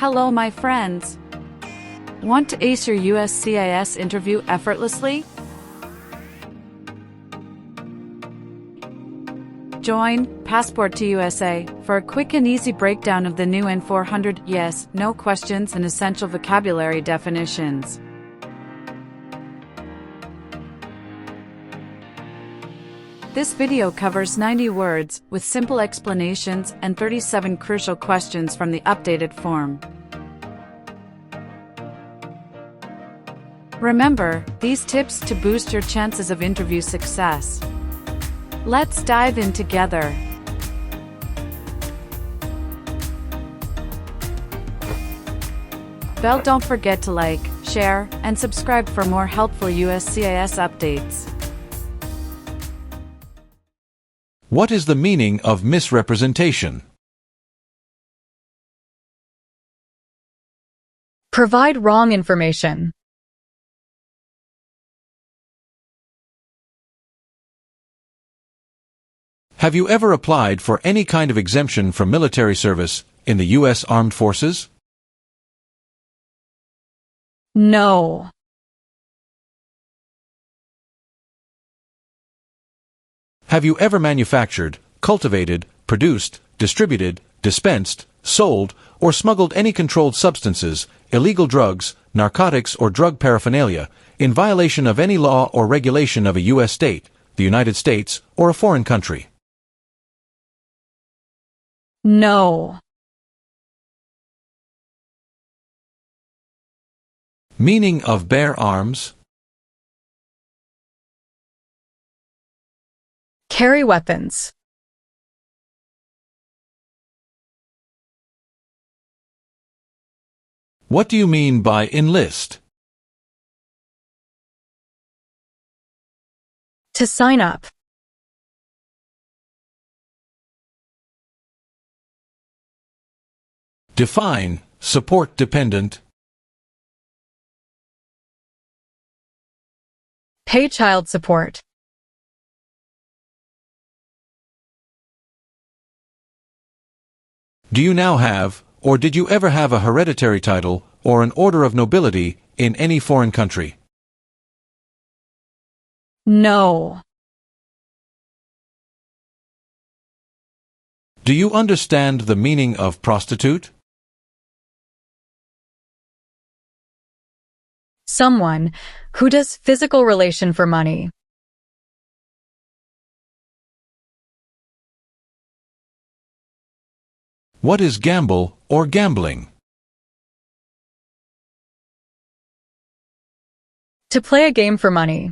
Hello, my friends. Want to ace your USCIS interview effortlessly? Join Passport to USA for a quick and easy breakdown of the new N400 yes, no questions and essential vocabulary definitions. This video covers 90 words with simple explanations and 37 crucial questions from the updated form. Remember, these tips to boost your chances of interview success. Let's dive in together. Don't forget to like, share, and subscribe for more helpful USCIS updates. What is the meaning of misrepresentation? Provide wrong information. Have you ever applied for any kind of exemption from military service in the U.S. Armed Forces? No. Have you ever manufactured, cultivated, produced, distributed, dispensed, sold, or smuggled any controlled substances, illegal drugs, narcotics, or drug paraphernalia in violation of any law or regulation of a U.S. state, the United States, or a foreign country? No. Meaning of bear arms? Carry weapons. What do you mean by enlist? To sign up. Define support dependent. Pay child support. Do you now have, or did you ever have a hereditary title or an order of nobility in any foreign country? No. Do you understand the meaning of prostitute? Someone who does physical relation for money. What is gamble or gambling? To play a game for money.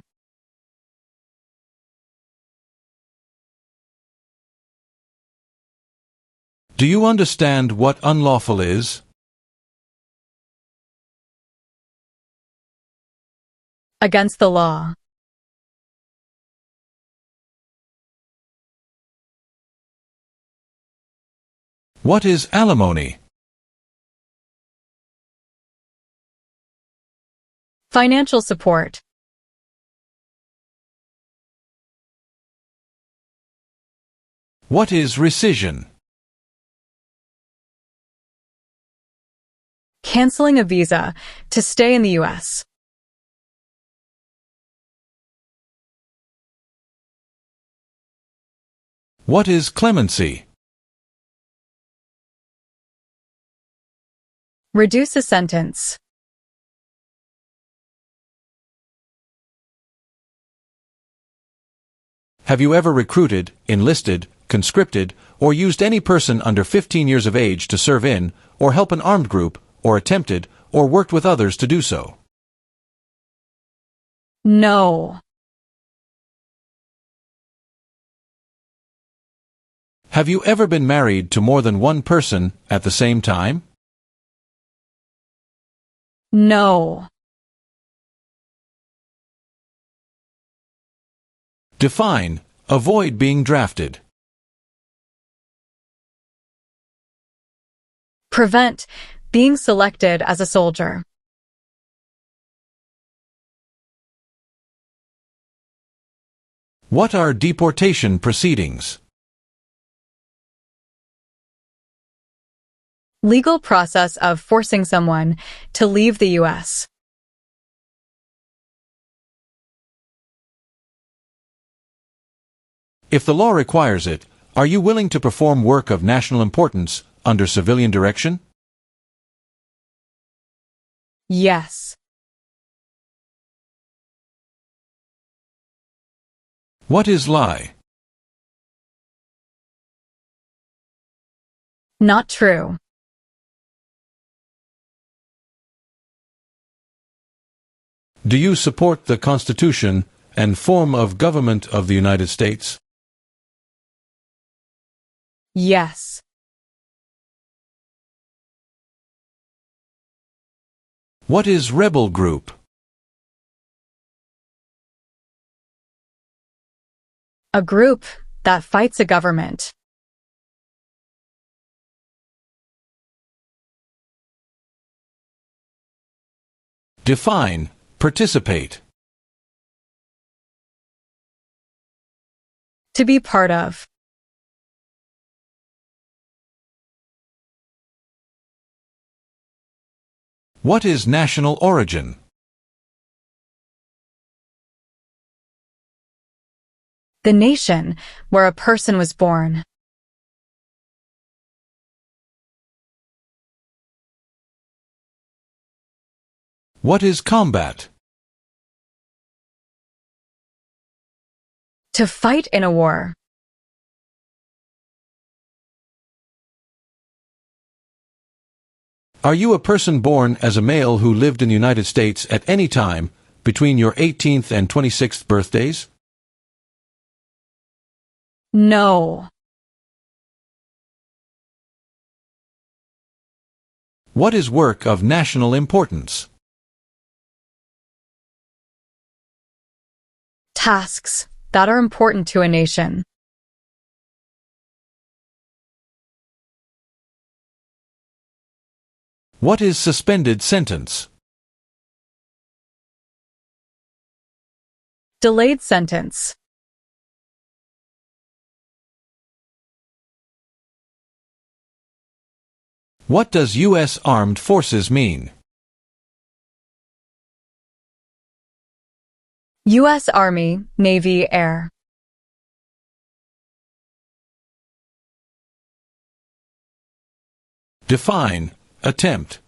Do you understand what unlawful is? Against the law. What is alimony? Financial support. What is rescission? Canceling a visa to stay in the U.S. What is clemency? Reduce a sentence. Have you ever recruited, enlisted, conscripted, or used any person under 15 years of age to serve in, or help an armed group, or attempted, or worked with others to do so? No. Have you ever been married to more than one person at the same time? No. Define, avoid being drafted. Prevent being selected as a soldier. What are deportation proceedings? Legal process of forcing someone to leave the U.S. If the law requires it, are you willing to perform work of national importance under civilian direction? Yes. What is lie? Not true. Do you support the Constitution and form of government of the United States? Yes. What is rebel group? A group that fights a government. Define participate. To be part of. What is national origin? The nation where a person was born. What is combat? To fight in a war. Are you a person born as a male who lived in the United States at any time between your 18th and 26th birthdays? No. What is work of national importance? Tasks that are important to a nation. What is suspended sentence? Delayed sentence. What does U.S. Armed Forces mean? U.S. Army, Navy, Air. Define attempt.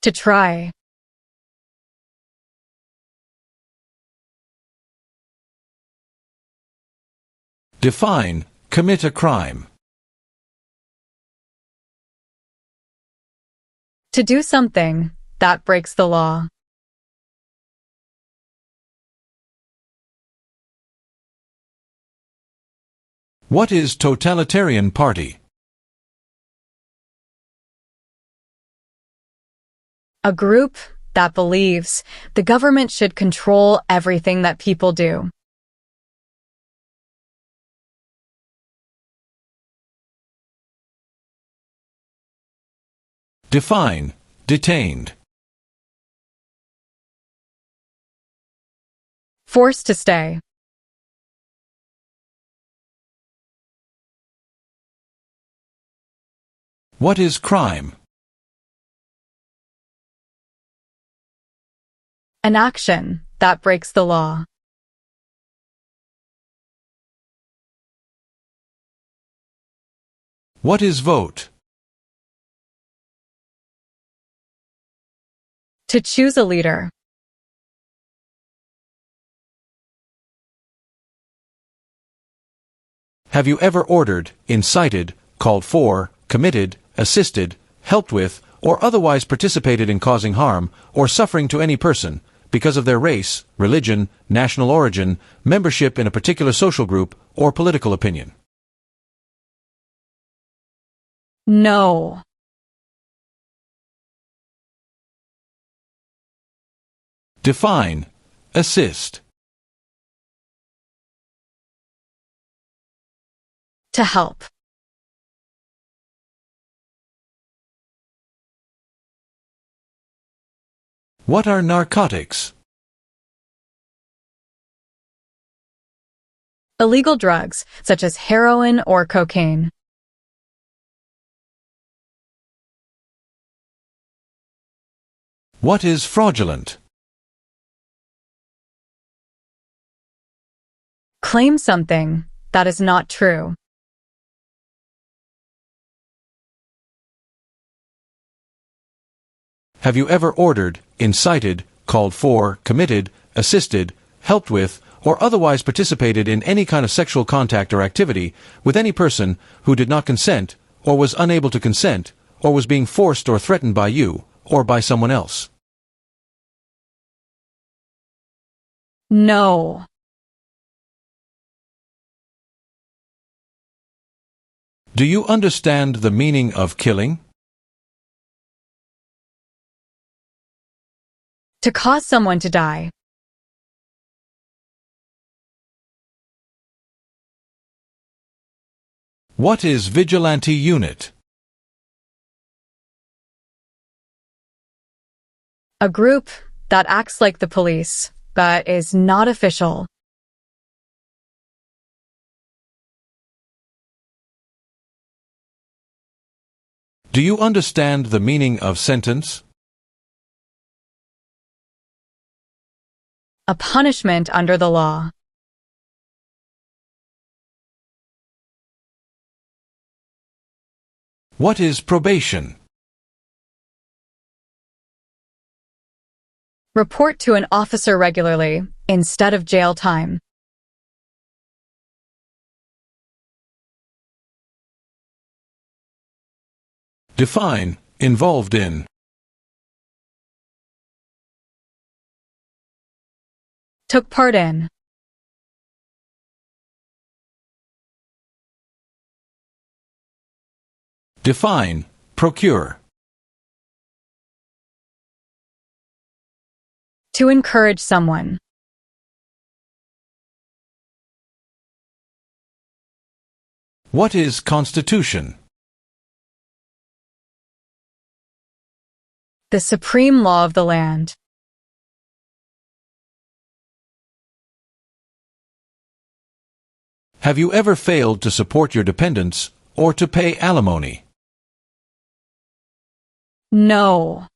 To try. Define commit a crime. To do something that breaks the law. What is totalitarian party? A group that believes the government should control everything that people do. Define detained. Forced to stay. What is crime? An action that breaks the law. What is vote? To choose a leader. Have you ever ordered, incited, called for, committed, assisted, helped with, or otherwise participated in causing harm or suffering to any person because of their race, religion, national origin, membership in a particular social group, or political opinion? No. Define assist. To help. What are narcotics? Illegal drugs, such as heroin or cocaine. What is fraudulent? Claim something that is not true. Have you ever ordered, incited, called for, committed, assisted, helped with, or otherwise participated in any kind of sexual contact or activity with any person who did not consent, or was unable to consent, or was being forced or threatened by you, or by someone else? No. Do you understand the meaning of killing? To cause someone to die. What is vigilante unit? A group that acts like the police, but is not official. Do you understand the meaning of sentence? A punishment under the law. What is probation? Report to an officer regularly, instead of jail time. Define, involved in. Took part in. Define, procure. To encourage someone. What is constitution? The supreme law of the land. Have you ever failed to support your dependents or to pay alimony? No.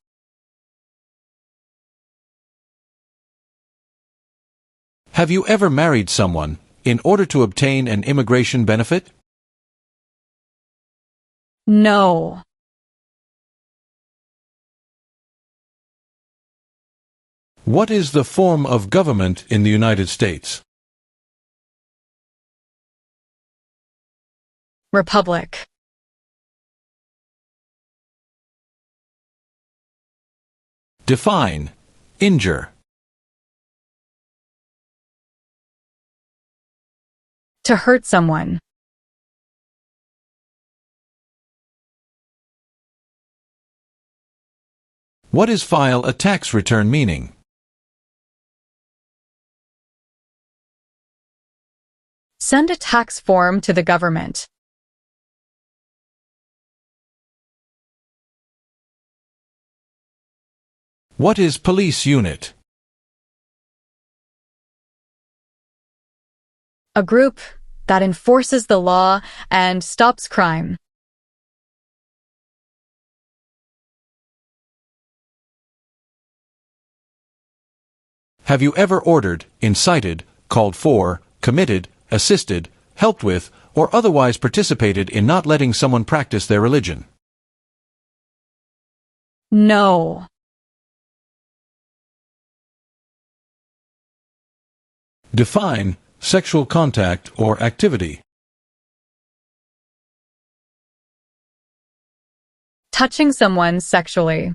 Have you ever married someone in order to obtain an immigration benefit? No. What is the form of government in the United States? Republic. Define, injure. To hurt someone. What is file a tax return meaning? Send a tax form to the government. What is police unit? A group that enforces the law and stops crime. Have you ever ordered, incited, called for, committed, assisted, helped with, or otherwise participated in not letting someone practice their religion? No. Define, sexual contact or activity. Touching someone sexually.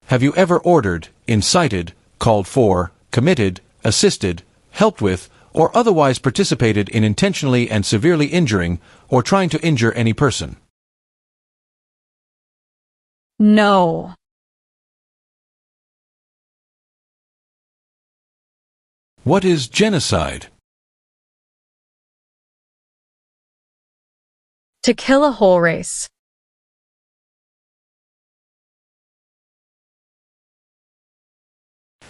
Have you ever ordered, incited, called for, committed, assisted, helped with, or otherwise participated in intentionally and severely injuring or trying to injure any person? No. What is genocide? To kill a whole race.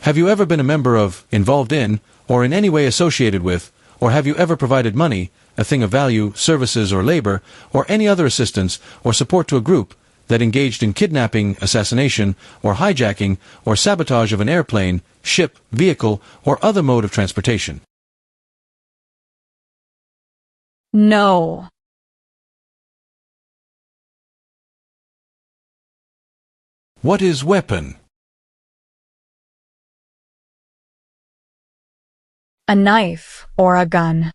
Have you ever been a member of, involved in, or in any way associated with, or have you ever provided money, a thing of value, services or labor, or any other assistance or support to a group that engaged in kidnapping, assassination, or hijacking, or sabotage of an airplane, ship, vehicle, or other mode of transportation? No. What is weapon? A knife or a gun.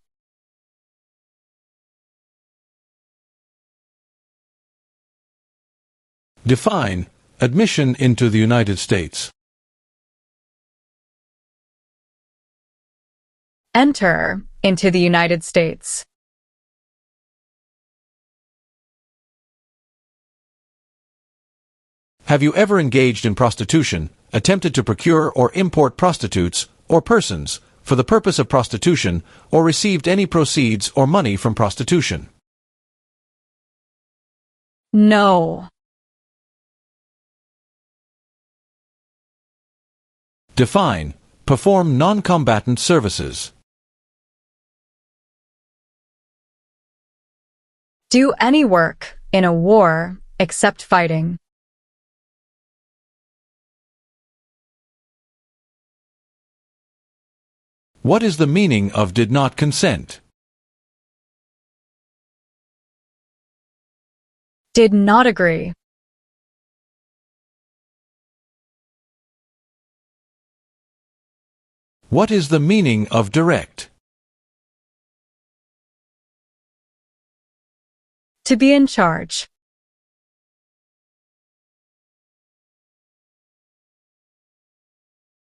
Define admission into the United States. Enter into the United States. Have you ever engaged in prostitution, attempted to procure or import prostitutes or persons for the purpose of prostitution, or received any proceeds or money from prostitution? No. Define perform non-combatant services. Do any work in a war except fighting. What is the meaning of did not consent? Did not agree. What is the meaning of direct? To be in charge.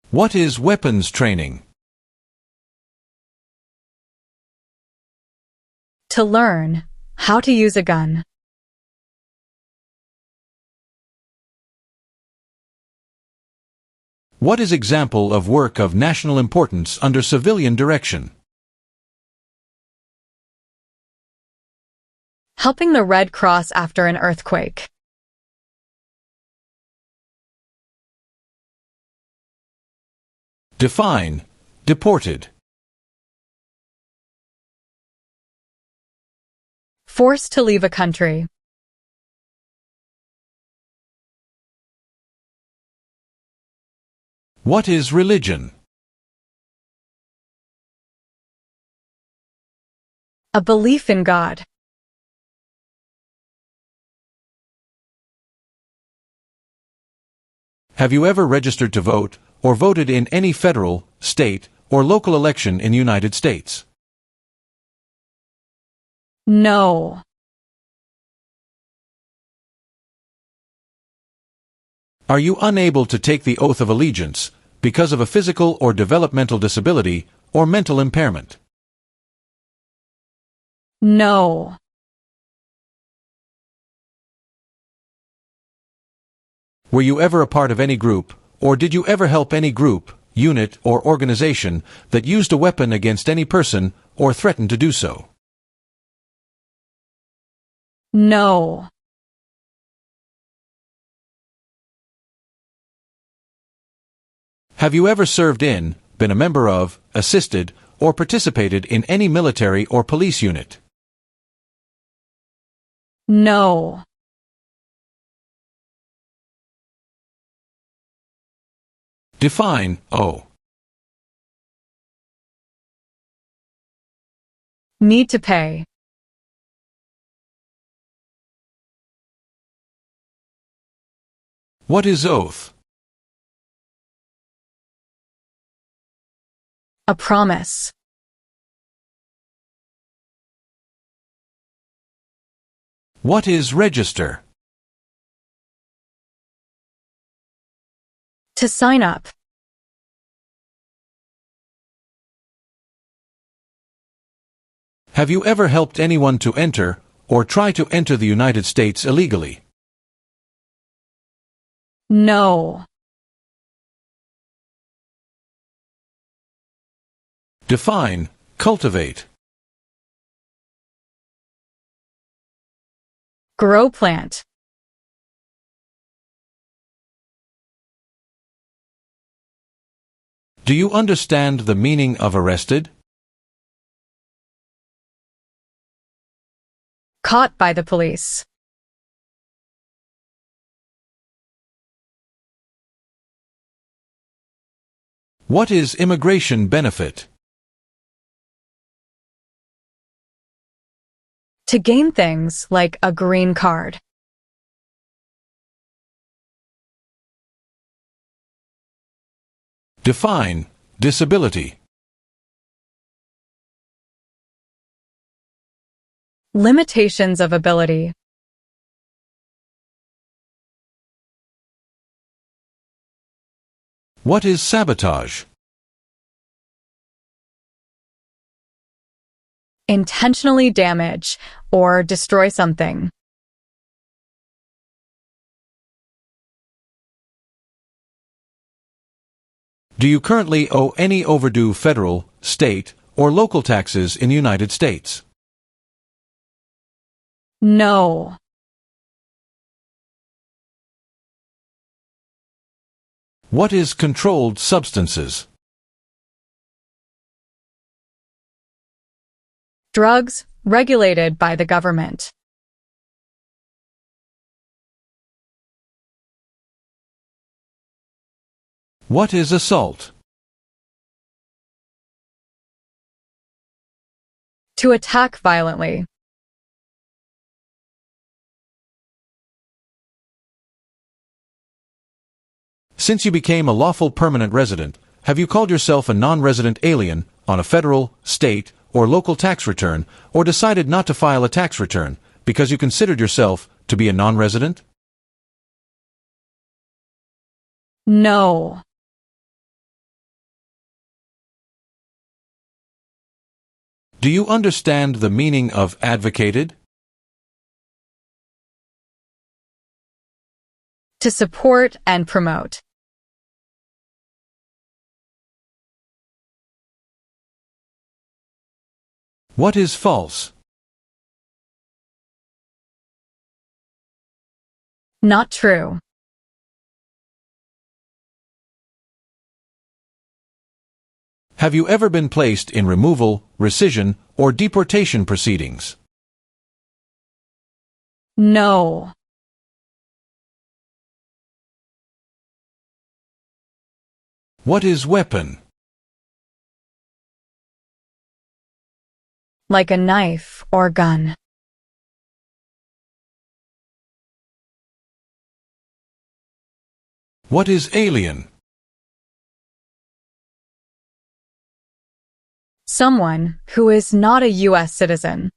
What is weapons training? To learn how to use a gun. What is example of work of national importance under civilian direction? Helping the Red Cross after an earthquake. Define deported. Forced to leave a country. What is religion? A belief in God. Have you ever registered to vote or voted in any federal, state, or local election in the United States? No. Are you unable to take the oath of allegiance because of a physical or developmental disability or mental impairment? No. Were you ever a part of any group, or did you ever help any group, unit, or organization that used a weapon against any person or threatened to do so? No. Have you ever served in, been a member of, assisted, or participated in any military or police unit? No. Define owe. Need to pay. What is oath? A promise. What is register? To sign up. Have you ever helped anyone to enter, or try to enter the United States illegally? No. Define cultivate. Grow plant. Do you understand the meaning of arrested? Caught by the police. What is immigration benefit? To gain things like a green card. Define disability. Limitations of ability. What is sabotage? Intentionally damage or destroy something. Do you currently owe any overdue federal, state, or local taxes in the United States? No. What is controlled substances? Drugs regulated by the government. What is assault? To attack violently. Since you became a lawful permanent resident, have you called yourself a non-resident alien on a federal, state, or local tax return, or decided not to file a tax return because you considered yourself to be a non-resident? No. Do you understand the meaning of advocated? To support and promote. What is false? Not true. Have you ever been placed in removal, rescission, or deportation proceedings? No. What is weapon? Like a knife or gun. What is alien? Someone who is not a U.S. citizen.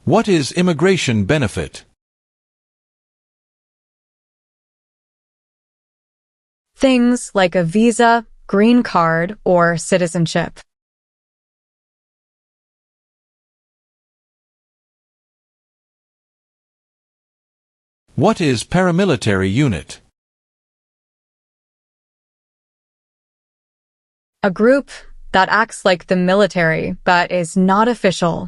What is immigration benefit? Things like a visa, green card, or citizenship. What is paramilitary unit? A group that acts like the military but is not official.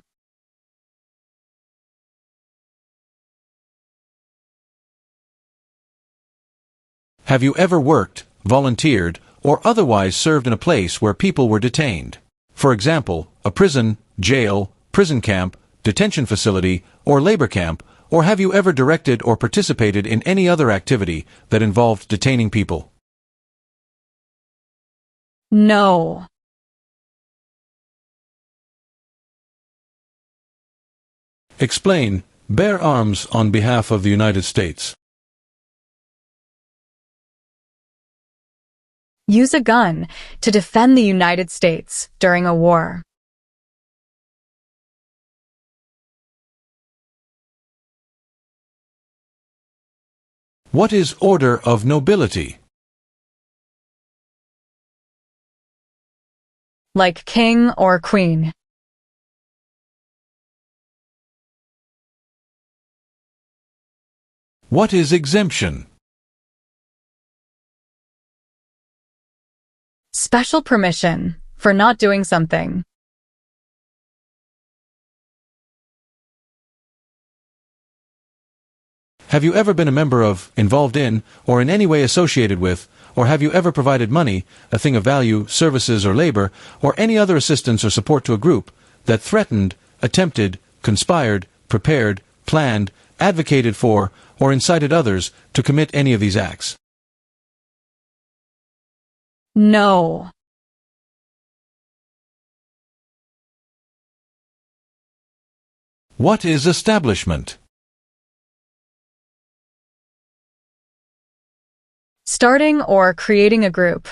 Have you ever worked, volunteered, or otherwise served in a place where people were detained? For example, a prison, jail, prison camp, detention facility, or labor camp, or have you ever directed or participated in any other activity that involved detaining people? No. Explain. Bear arms on behalf of the United States. Use a gun to defend the United States during a war. What is order of nobility? Like king or queen. What is exemption? Special permission for not doing something. Have you ever been a member of, involved in, or in any way associated with, or have you ever provided money, a thing of value, services or labor, or any other assistance or support to a group that threatened, attempted, conspired, prepared, planned, advocated for, or incited others to commit any of these acts? No. What is establishment? Starting or creating a group.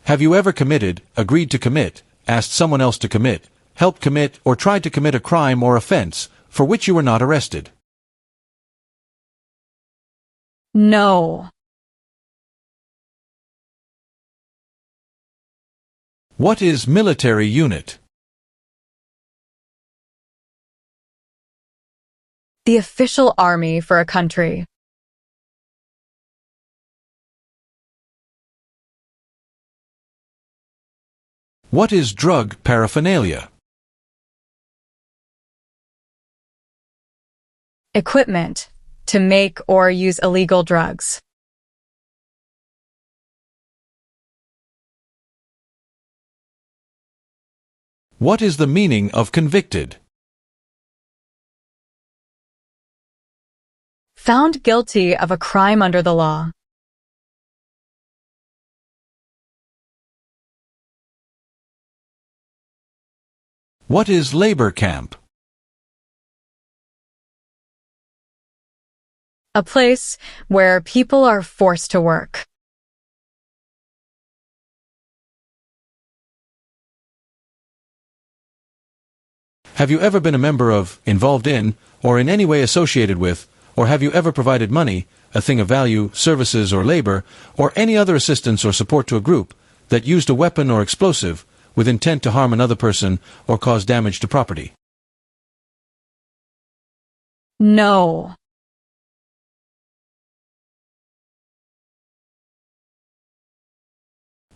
Have you ever committed, agreed to commit, asked someone else to commit, helped commit, or tried to commit a crime or offense for which you were not arrested? No. What is military unit? The official army for a country. What is drug paraphernalia? Equipment to make or use illegal drugs. What is the meaning of convicted? Found guilty of a crime under the law. What is labor camp? A place where people are forced to work. Have you ever been a member of, involved in, or in any way associated with, or have you ever provided money, a thing of value, services or labor, or any other assistance or support to a group that used a weapon or explosive with intent to harm another person or cause damage to property? No.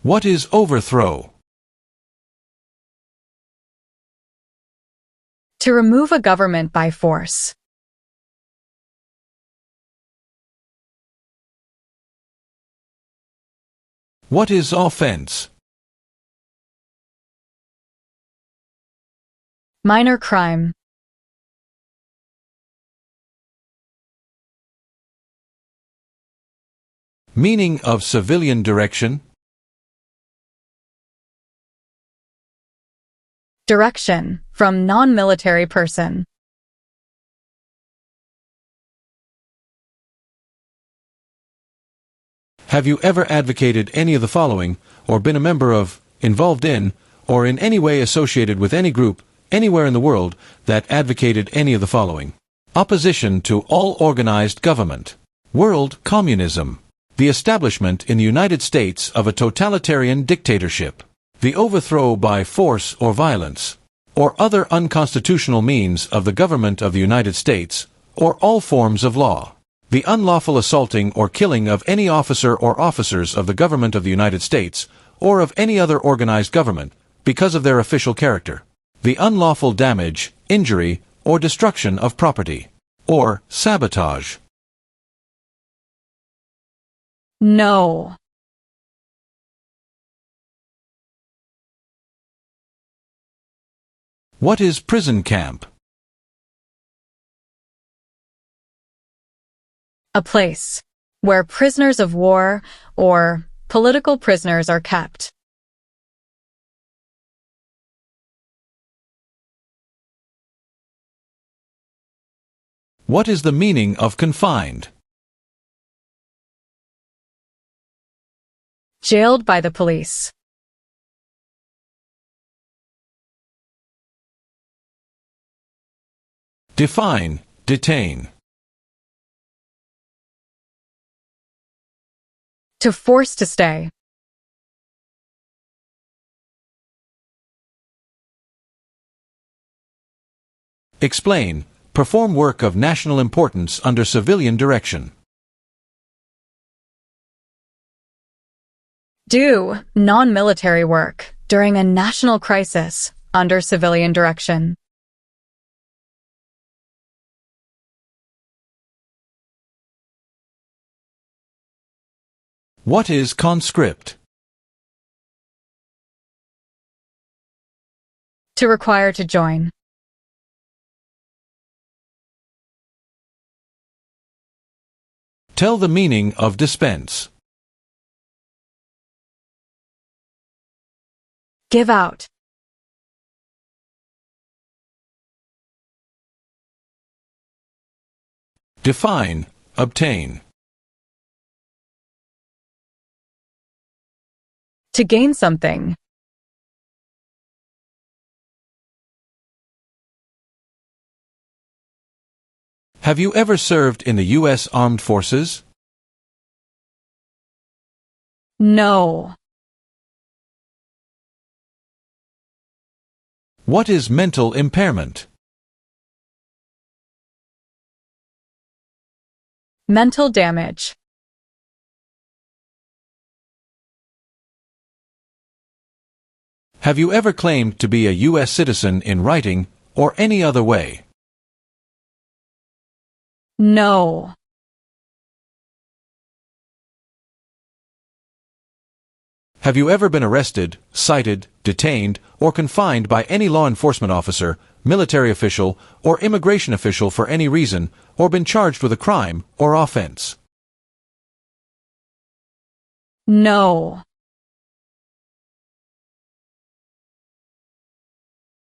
What is overthrow? To remove a government by force. What is offense? Minor crime. Meaning of civilian direction? Direction from non-military person. Have you ever advocated any of the following, or been a member of, involved in, or in any way associated with any group, anywhere in the world, that advocated any of the following? Opposition to all organized government. World communism. The establishment in the United States of a totalitarian dictatorship. The overthrow by force or violence, or other unconstitutional means of the government of the United States, or all forms of law. The unlawful assaulting or killing of any officer or officers of the government of the United States, or of any other organized government, because of their official character. The unlawful damage, injury, or destruction of property, or sabotage. No. What is prison camp? A place where prisoners of war or political prisoners are kept. What is the meaning of confined? Jailed by the police. Define, detain. To force to stay. Explain, perform work of national importance under civilian direction. Do non-military work during a national crisis under civilian direction. What is conscript? To require to join. Tell the meaning of dispense. Give out. Define, obtain. To gain something. Have you ever served in the U.S. Armed Forces? No. What is mental impairment? Mental damage. Have you ever claimed to be a U.S. citizen in writing or any other way? No. Have you ever been arrested, cited, detained, or confined by any law enforcement officer, military official, or immigration official for any reason, or been charged with a crime or offense? No.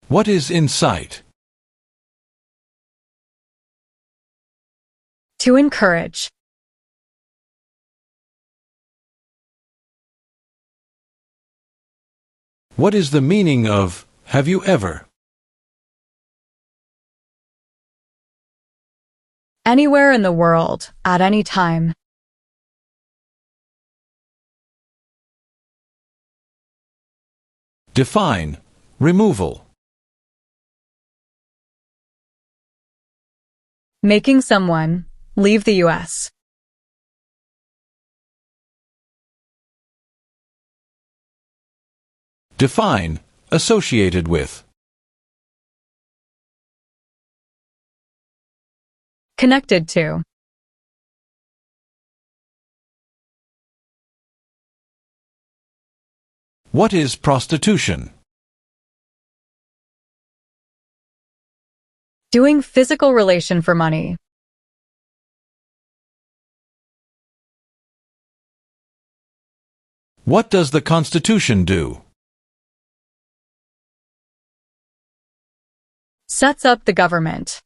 What is incite? To encourage. What is the meaning of have you ever? Anywhere in the world, at any time. Define, removal. Making someone leave the U.S. Define, associated with. Connected to. What is prostitution? Doing physical relation for money. What does the Constitution do? Sets up the government.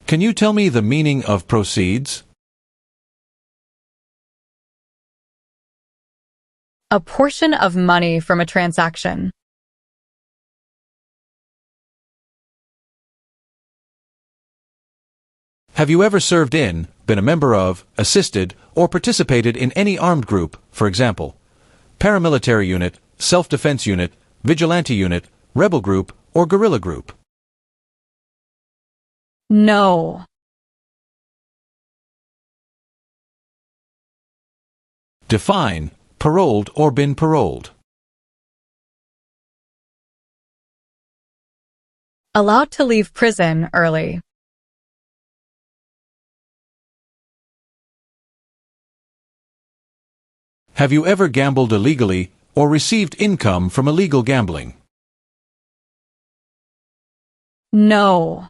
Can you tell me the meaning of proceeds? A portion of money from a transaction. Have you ever served in, been a member of, assisted, or participated in any armed group, for example, paramilitary unit, self-defense unit, vigilante unit, rebel group, or guerrilla group? No. Define, paroled or been paroled. Allowed to leave prison early. Have you ever gambled illegally or received income from illegal gambling? No.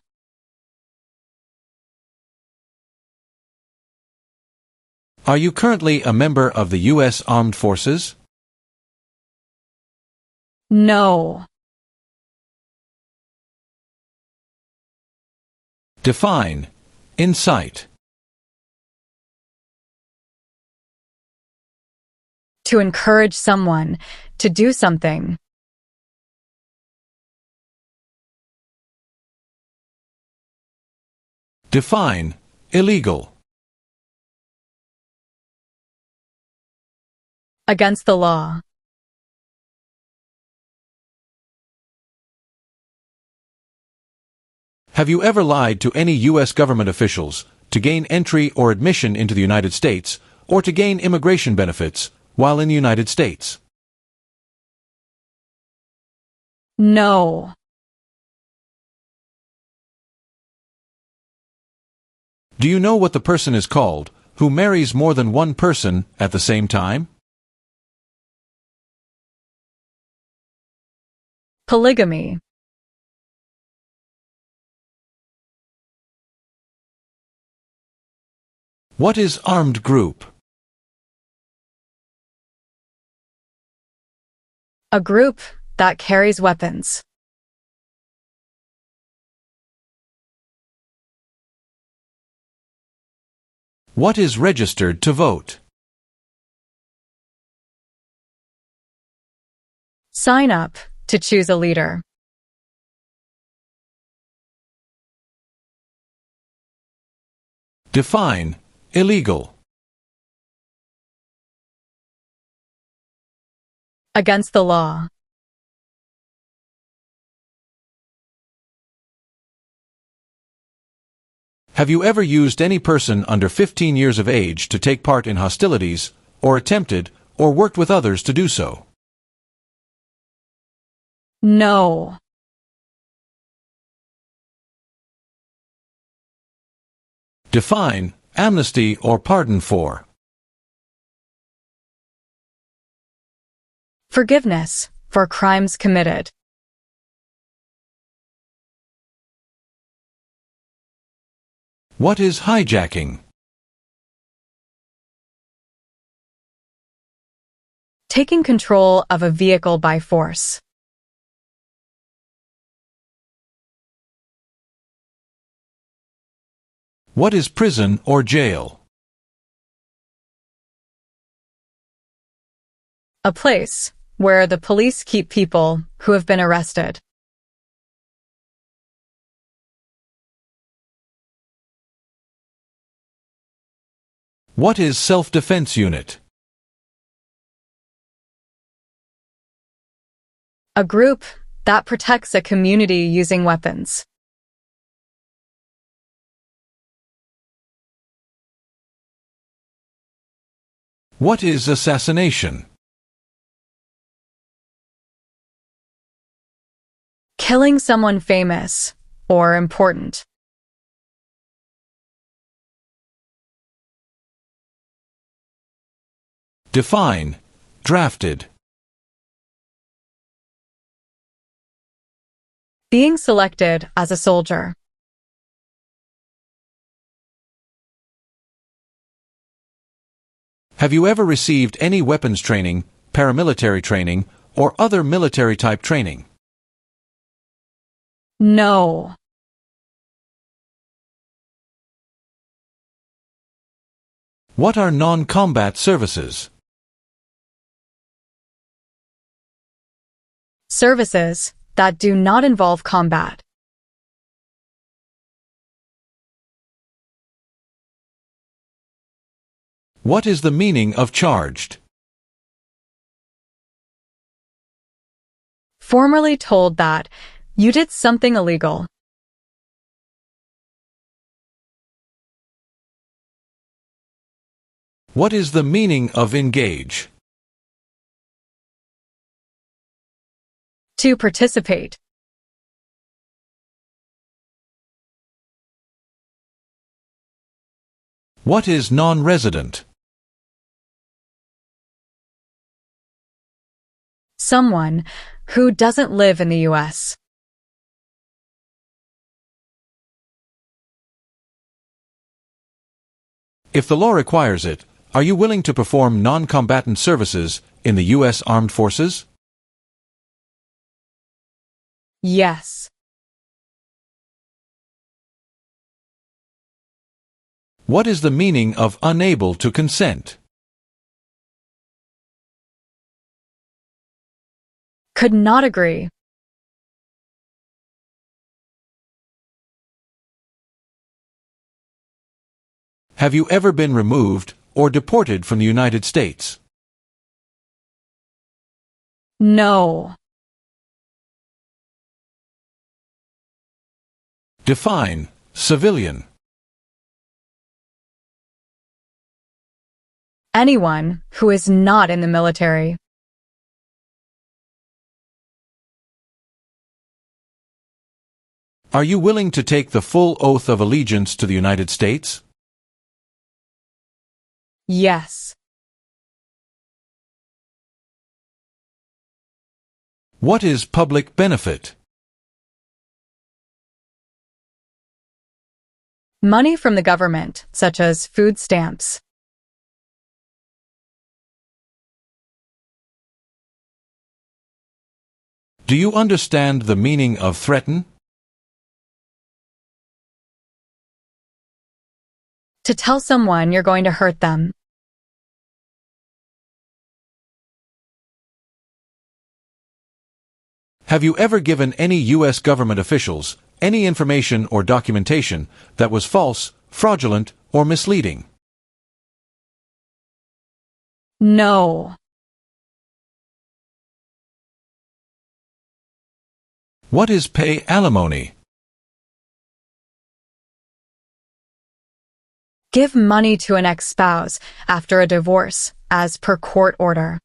Are you currently a member of the U.S. Armed Forces? No. Define, incite. To encourage someone to do something. Define, illegal. Against the law. Have you ever lied to any U.S. government officials to gain entry or admission into the United States or to gain immigration benefits, while in the United States? No. Do you know what the person is called who marries more than one person at the same time? Polygamy. What is armed group? A group that carries weapons. What is registered to vote? Sign up to choose a leader. Define illegal. Against the law. Have you ever used any person under 15 years of age to take part in hostilities, or attempted, or worked with others to do so? No. Define amnesty or pardon for. Forgiveness for crimes committed. What is hijacking? Taking control of a vehicle by force. What is prison or jail? A place where the police keep people who have been arrested. What is self-defense unit? A group that protects a community using weapons. What is assassination? Killing someone famous or important. Define drafted. Being selected as a soldier. Have you ever received any weapons training, paramilitary training, or other military-type training? No. What are non-combat services? Services that do not involve combat. What is the meaning of charged? Formerly told that you did something illegal. What is the meaning of engage? To participate. What is non-resident? Someone who doesn't live in the U.S. If the law requires it, are you willing to perform non-combatant services in the U.S. Armed Forces? Yes. What is the meaning of unable to consent? Could not agree. Have you ever been removed or deported from the United States? No. Define civilian. Anyone who is not in the military. Are you willing to take the full oath of allegiance to the United States? Yes. What is public benefit? Money from the government, such as food stamps. Do you understand the meaning of threaten? To tell someone you're going to hurt them. Have you ever given any U.S. government officials any information or documentation that was false, fraudulent, or misleading? No. What is pay alimony? Give money to an ex-spouse after a divorce, as per court order.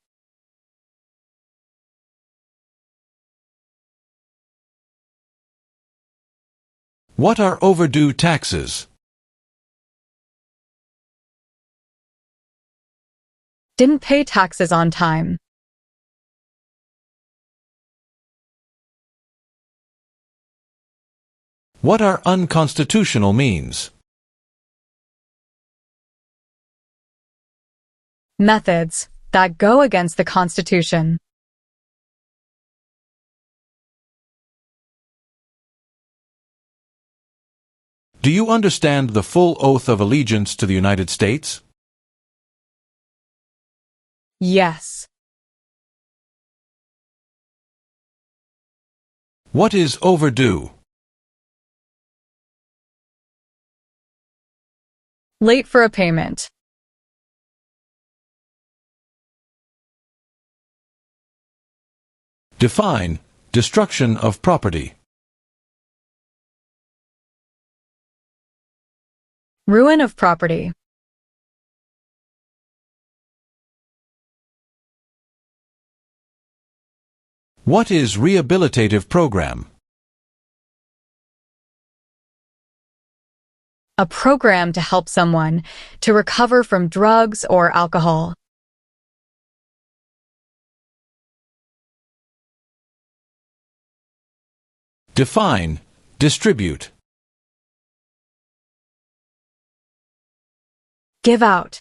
What are overdue taxes? Didn't pay taxes on time. What are unconstitutional means? Methods that go against the Constitution. Do you understand the full oath of allegiance to the United States? Yes. What is overdue? Late for a payment. Define destruction of property. Ruin of property. What is rehabilitative program? A program to help someone to recover from drugs or alcohol. Define distribute. Give out.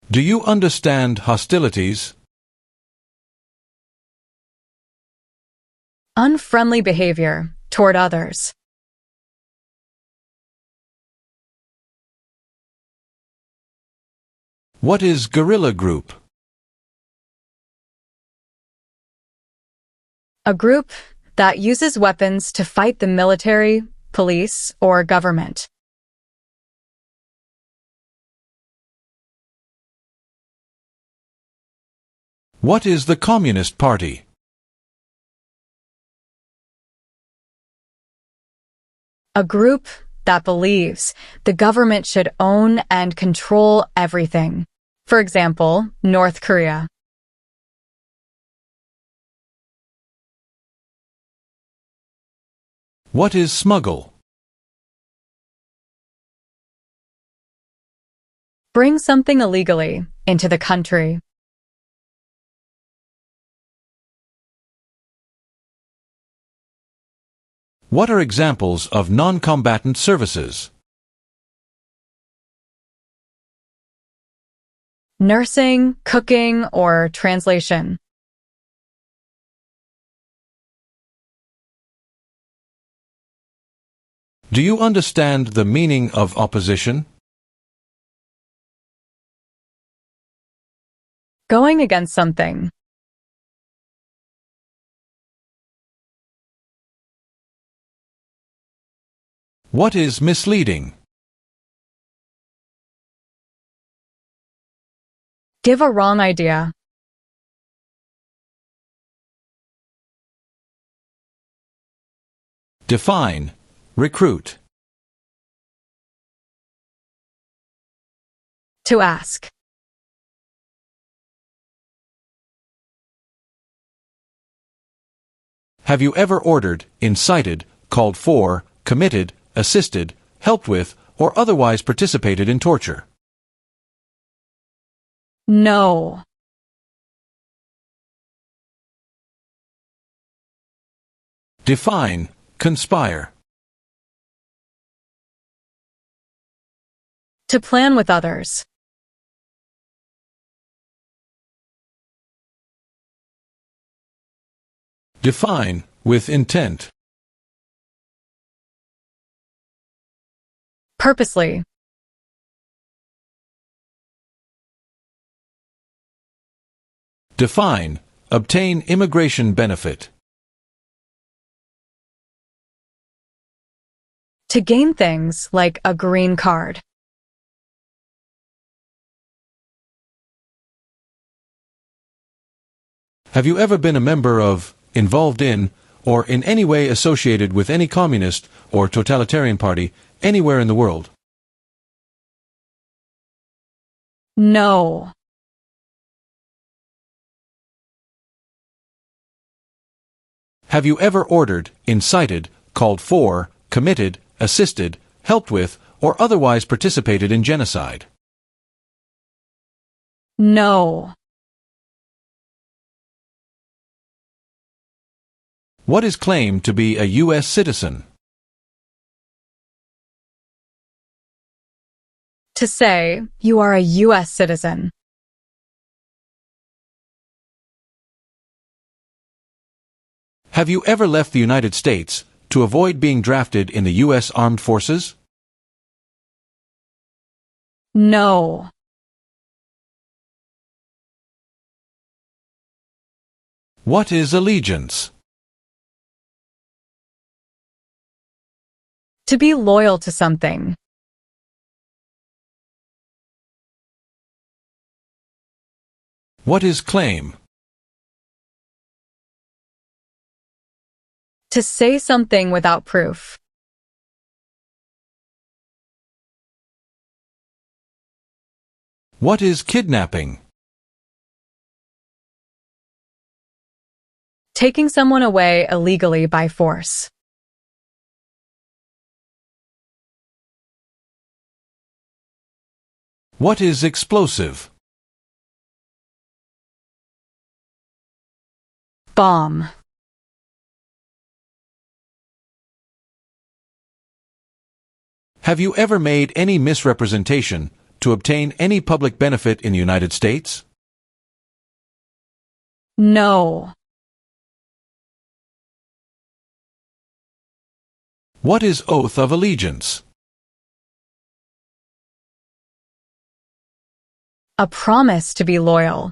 Do you understand hostilities? Unfriendly behavior toward others. What is guerrilla group? A group that uses weapons to fight the military, police, or government. What is the Communist Party? A group that believes the government should own and control everything. For example, North Korea. What is smuggle? Bring something illegally into the country. What are examples of non-combatant services? Nursing, cooking, or translation. Do you understand the meaning of opposition? Going against something. What is misleading? Give a wrong idea. Define recruit. To ask. Have you ever ordered, incited, called for, committed, assisted, helped with, or otherwise participated in torture? No. Define, conspire. To plan with others. Define, with intent. Purposely. Define, obtain immigration benefit. To gain things like a green card. Have you ever been a member of, involved in, or in any way associated with any communist or totalitarian party anywhere in the world? No. Have you ever ordered, incited, called for, committed, assisted, helped with, or otherwise participated in genocide? No. What is claimed to be a U.S. citizen? To say, you are a U.S. citizen. Have you ever left the United States to avoid being drafted in the U.S. Armed Forces? No. What is allegiance? To be loyal to something. What is claim? To say something without proof. What is kidnapping? Taking someone away illegally by force. What is explosive? Bomb. Have you ever made any misrepresentation to obtain any public benefit in the United States? No. What is oath of allegiance? A promise to be loyal.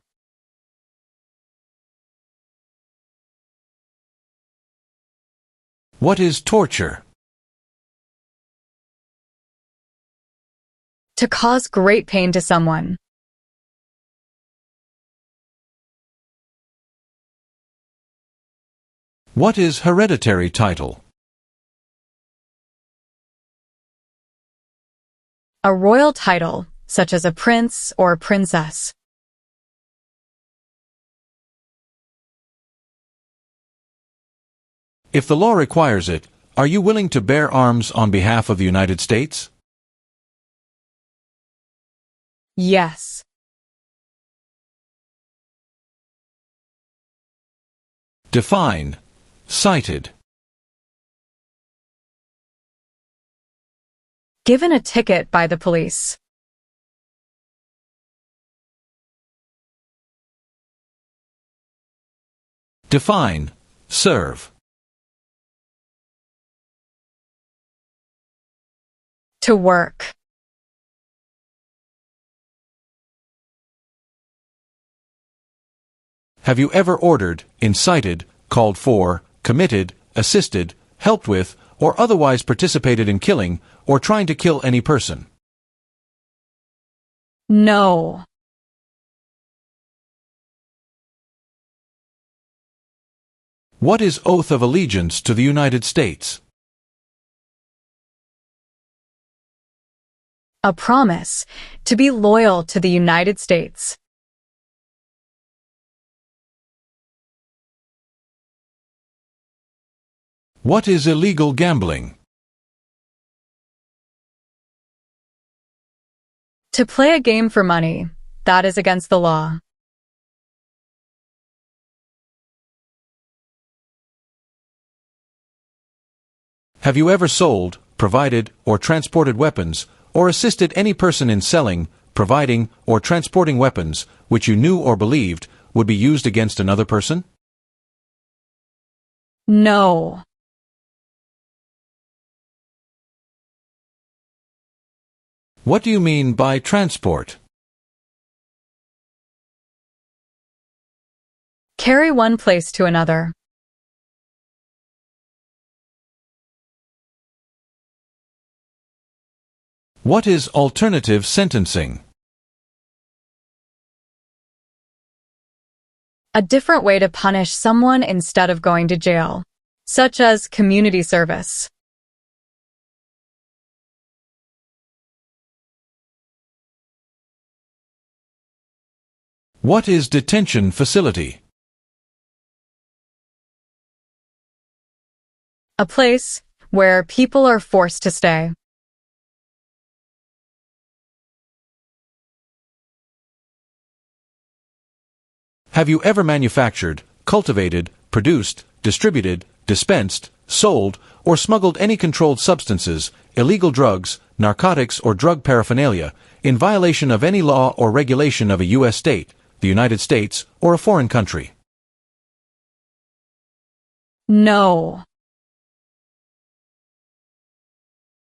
What is torture? To cause great pain to someone. What is hereditary title? A royal title, such as a prince or princess. If the law requires it, are you willing to bear arms on behalf of the United States? Yes. Define, cited. Given a ticket by the police. Define, serve. To work. Have you ever ordered, incited, called for, committed, assisted, helped with, or otherwise participated in killing, or trying to kill any person? No. What is oath of allegiance to the United States? A promise to be loyal to the United States. What is illegal gambling? To play a game for money, that is against the law. Have you ever sold, provided, or transported weapons, or assisted any person in selling, providing, or transporting weapons which you knew or believed would be used against another person? No. What do you mean by transport? Carry one place to another. What is alternative sentencing? A different way to punish someone instead of going to jail, such as community service. What is detention facility? A place where people are forced to stay. Have you ever manufactured, cultivated, produced, distributed, dispensed, sold, or smuggled any controlled substances, illegal drugs, narcotics, or drug paraphernalia in violation of any law or regulation of a U.S. state, the United States, or a foreign country? No.